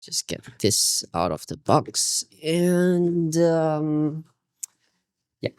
Just get this out of the box and yeah.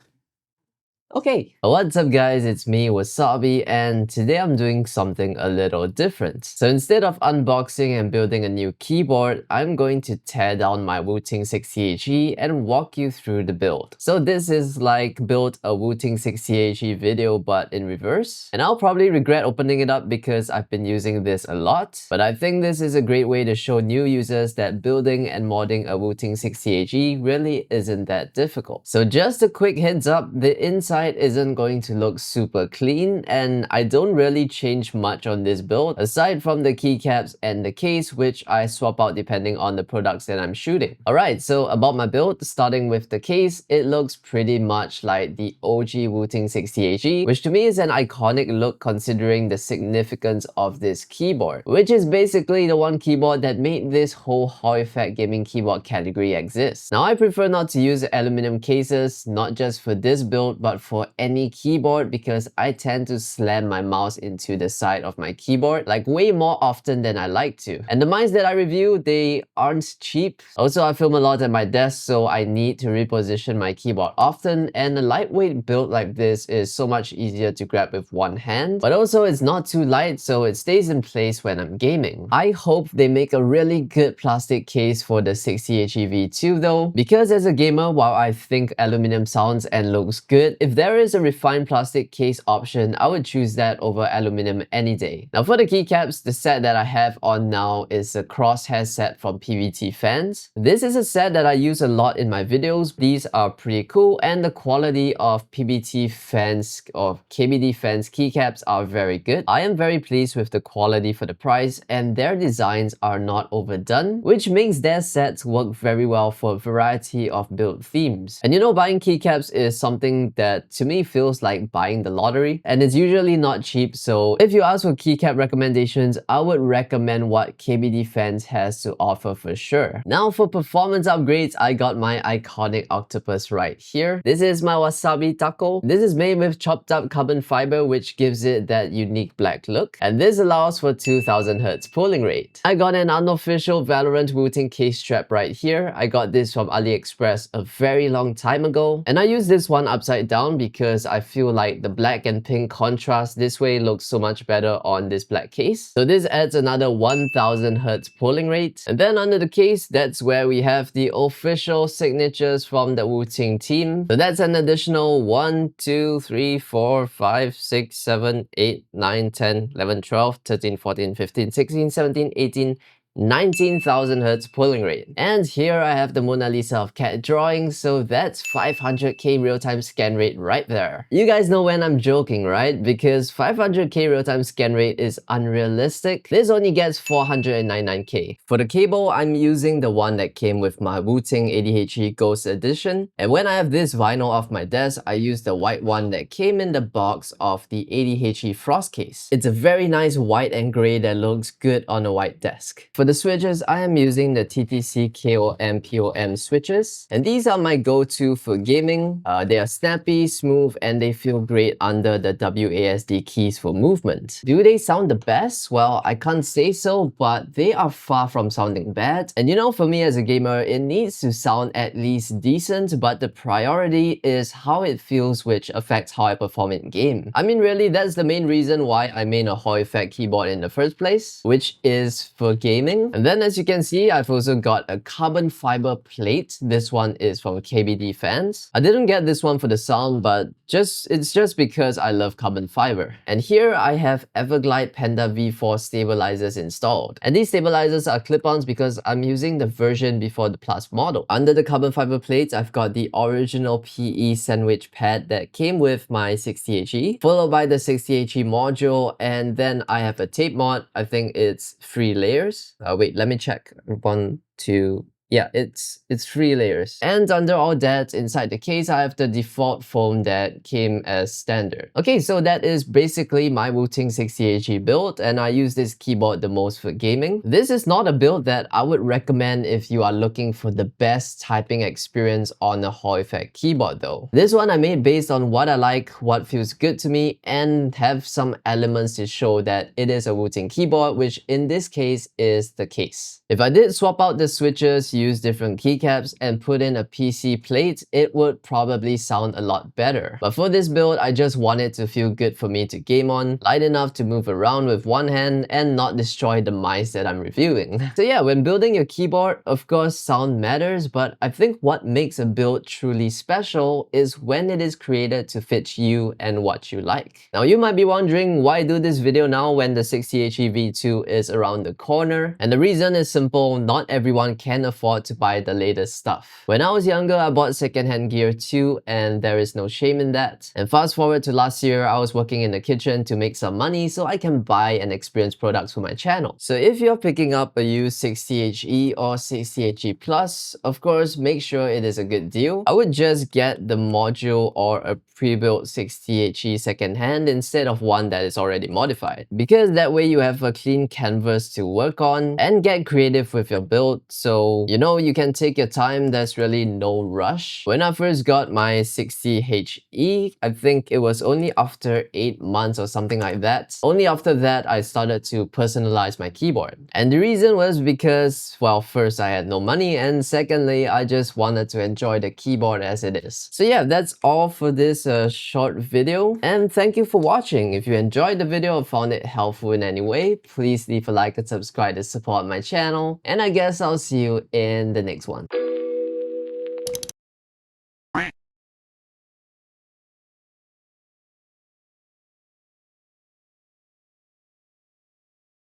Okay, what's up guys, it's me Wasabi, and today I'm doing something a little different. So instead of unboxing and building a new keyboard, I'm going to tear down my Wooting 60HE and walk you through the build. So this is like build a Wooting 60HE video but in reverse. And I'll probably regret opening it up because I've been using this a lot. But I think this is a great way to show new users that building and modding a Wooting 60HE really isn't that difficult. So just a quick heads up, the inside isn't going to look super clean, and I don't really change much on this build aside from the keycaps and the case, which I swap out depending on the products that I'm shooting. Alright, so about my build, starting with the case, it looks pretty much like the OG Wooting 60HE, which to me is an iconic look considering the significance of this keyboard, which is basically the one keyboard that made this whole Hall effect gaming keyboard category exist. Now I prefer not to use aluminum cases, not just for this build but for any keyboard, because I tend to slam my mouse into the side of my keyboard like way more often than I like to. And the mice that I review, they aren't cheap. Also, I film a lot at my desk, so I need to reposition my keyboard often, and a lightweight build like this is so much easier to grab with one hand. But also it's not too light, so it stays in place when I'm gaming. I hope they make a really good plastic case for the 60HE V2 though, because as a gamer, while I think aluminum sounds and looks good, if there is a refined plastic case option, I would choose that over aluminum any day. Now for the keycaps, the set that I have on now is a Crosshair set from PBTfans. This is a set that I use a lot in my videos. These are pretty cool, and the quality of PBTfans or KBDfans keycaps are very good. I am very pleased with the quality for the price, and their designs are not overdone, which makes their sets work very well for a variety of build themes. And you know, buying keycaps is something that to me feels like buying the lottery, and it's usually not cheap. So if you ask for keycap recommendations, I would recommend what KBDfans has to offer for sure. Now for performance upgrades, I got my iconic octopus right here. This is my Wasabi taco. This is made with chopped up carbon fiber, which gives it that unique black look, and this allows for 2000 Hz pulling rate. I got an unofficial Valorant Wooting case strap right here. I got this from AliExpress a very long time ago, and I use this one upside down because I feel like the black and pink contrast this way looks so much better on this black case. So this adds another 1000 Hz pulling rate. And then under the case, that's where we have the official signatures from the Wooting team. So that's an additional 1, 2, 3, 4, 5, 6, 7, 8, 9, 10, 11, 12, 13, 14, 15, 16, 17, 18, 19,000 Hz pulling rate. And here I have the Mona Lisa of cat drawing, so that's 500k real-time scan rate right there. You guys know when I'm joking, right? Because 500k real-time scan rate is unrealistic. This only gets 499k. For the cable, I'm using the one that came with my Wooting 80HE Ghost Edition. And when I have this vinyl off my desk, I use the white one that came in the box of the 80HE Frost case. It's a very nice white and grey that looks good on a white desk. For the switches, I am using the TTC KOM switches, and these are my go-to for gaming. They are snappy, smooth, and they feel great under the WASD keys for movement. Do they sound the best? Well, I can't say so, but they are far from sounding bad. And you know, for me as a gamer, it needs to sound at least decent, but the priority is how it feels, which affects how I perform in game. I mean, really, that's the main reason why I made a Hall effect keyboard in the first place, which is for gaming. And then as you can see, I've also got a carbon fiber plate. This one is from KBDfans. I didn't get this one for the sound, but it's just because I love carbon fiber. And here I have Everglide Panda V4 stabilizers installed. And these stabilizers are clip-ons because I'm using the version before the Plus model. Under the carbon fiber plates, I've got the original PE sandwich pad that came with my 60HE, followed by the 60HE module, and then I have a tape mod. I think it's 3 layers. Wait, let me check. 1, 2, Yeah, it's 3 layers. And under all that, inside the case, I have the default foam that came as standard. Okay, so that is basically my Wooting 60HE build, and I use this keyboard the most for gaming. This is not a build that I would recommend if you are looking for the best typing experience on a Hall effect keyboard though. This one I made based on what I like, what feels good to me, and have some elements to show that it is a Wooting keyboard, which in this case is the case. If I did swap out the switches, use different keycaps, and put in a PC plate, it would probably sound a lot better. But for this build, I just want it to feel good for me to game on, light enough to move around with one hand, and not destroy the mice that I'm reviewing. So yeah, when building your keyboard, of course sound matters, but I think what makes a build truly special is when it is created to fit you and what you like. Now you might be wondering, why do this video now when the 60HE V2 is around the corner? And the reason is simple, not everyone can afford to buy the latest stuff. When I was younger, I bought secondhand gear too, and there is no shame in that. And fast forward to last year, I was working in the kitchen to make some money so I can buy and experience products for my channel. So if you're picking up a used 60HE or 60HE Plus, of course, make sure it is a good deal. I would just get the module or a pre-built 60HE secondhand instead of one that is already modified, because that way you have a clean canvas to work on and get creative with your build, so you know you can take your time. There's really no rush. When I first got my 60HE, I think it was only after 8 months or something like that. Only after that I started to personalize my keyboard, and the reason was because, well, first I had no money, and secondly I just wanted to enjoy the keyboard as it is. So yeah, that's all for this short video, and thank you for watching. If you enjoyed the video or found it helpful in any way, please leave a like and subscribe to support my channel, and I guess I'll see you in the next one.